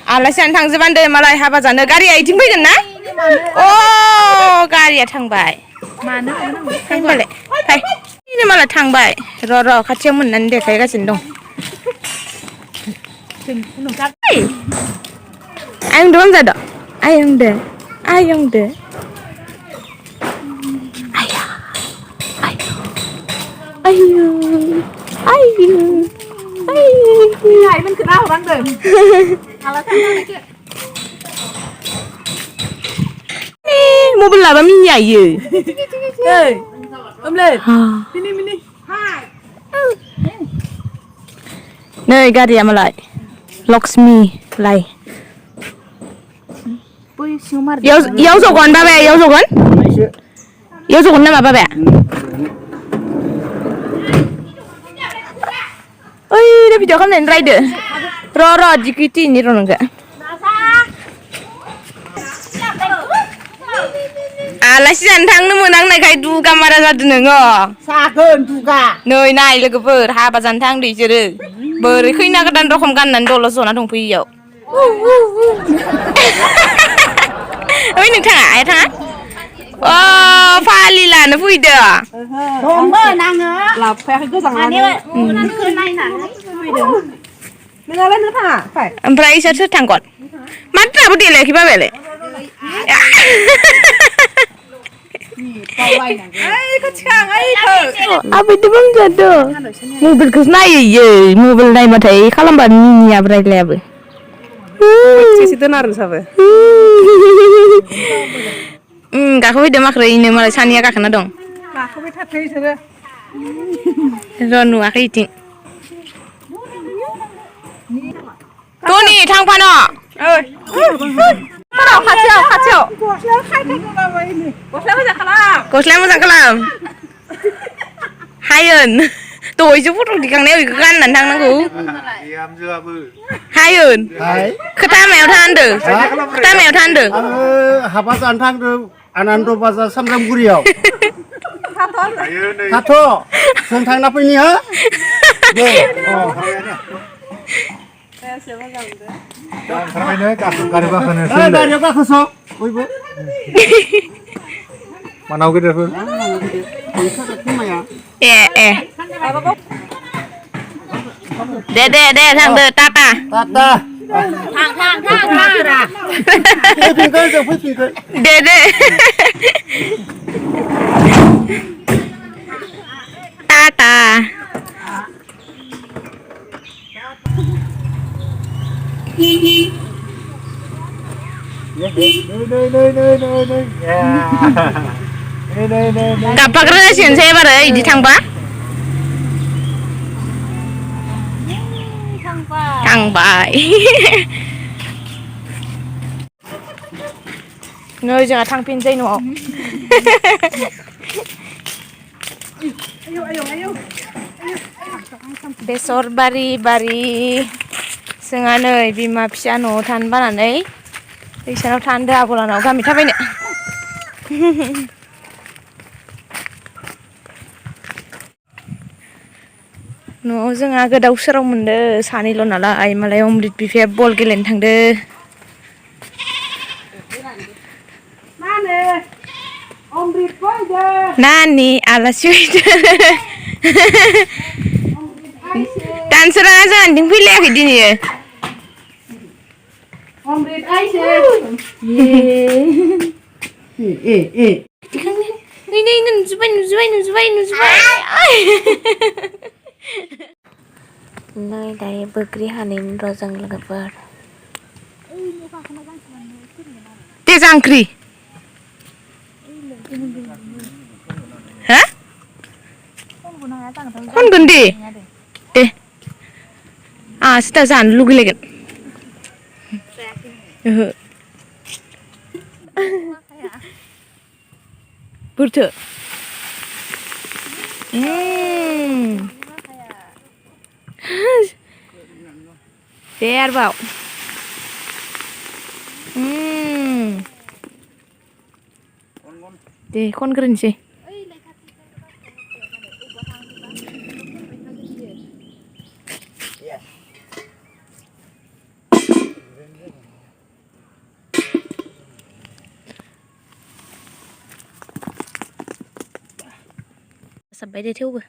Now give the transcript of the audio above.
आलासियानो थांजोबान दे मालाय हाबा जानो गारिया इथिं फैगोन ना अ गारिया थांबाय मानो होनबालाय फाय इनो मालाय थांबाय र' खाथियाव मोननानै देखायगासिनो दं आयं दं जादो आयं दे आया आयु आइमोन खोना हरांदों मबाइल लाबा मिनियायो नै गारिया मालाय लक्ष्मी लाय याव जगोन बाबाया याव जगोन नामा बाबाया ओइ रे भिडिअ खालामनानै रायदो र' दिकिटिनि र' नोंखो आलासि जानो थांनो मोनांनायखाय दुगा मारा जादों नोङो जागोन दुगा नै नाय लोगोफोर हाबा जानो थांदो इसोरो बोरै खैना गोदान रखम गाननानै दलर जना दंफैयो इयाव ओइ नों थाङा आया थाङा अ फालि लानो फैदो दंमोन आङो लाबोफायाखै गोजाङानो नोंहालाय नों थाङा ओमफ्राय इसोर सोर थांगोन माथो दाबो देलायाखै बाबायालाय आबैदों जादो मबाइलखौसो नायो इयो मबाइल नायबाथाय खालामबानो मिनियाबो रायलायाबो एसे दोन आरो साबो गाखोफैदो माख्रै इनो मालाय सानैया गाखोना दं गाखोबाय थाथों इसोरो र' नुवाखै इथिं टनि थांफानो खाथियाव गस्लाया मोजां खालाम हायोन दहायसो फट' दिखांनायाव बेखौ गाननानै थांनांगौ हायोन खोथा मायाव थांदो हाबा जानो थांदों आनन्द बाजार सामब्रामगुरियाव थाथ' जों थांना फैनि हा गारियाव गाखोस' बयबो मानाव गेदेरफोर ए दे थांदो टाटा फैफिनगोन जों फैफिनगोन दे टाटा गाबफाग्रा जासिगोनसै एबार इदि थांबा थांबाय नै जोंहा थांफिनसै न'आव बेसर बारि जोंहा नै बिमा फिसा न'आव थानो बानानै बैसानाव थानो आगलानाव गामि थाबायनो न'आव जोंहा गोदाव सोराव मोनदो सानैल' नालाय मालाय अमृत बिफाया बल गेलेनो थांदो नानि आलासि फैदो दानसोराङा जोंहानिथिं फैलायाखै दिनै नुजुबाय नै दायो बोग्रि हानैनि र' जों लोगोफोर दे जांख्रि हा खनगोन दे आंहासो दा जानो लुगैलायगोन ओहो बोरथो दे आरोबाव दे खनग्रोनोसै साब्बाय दे थेवबो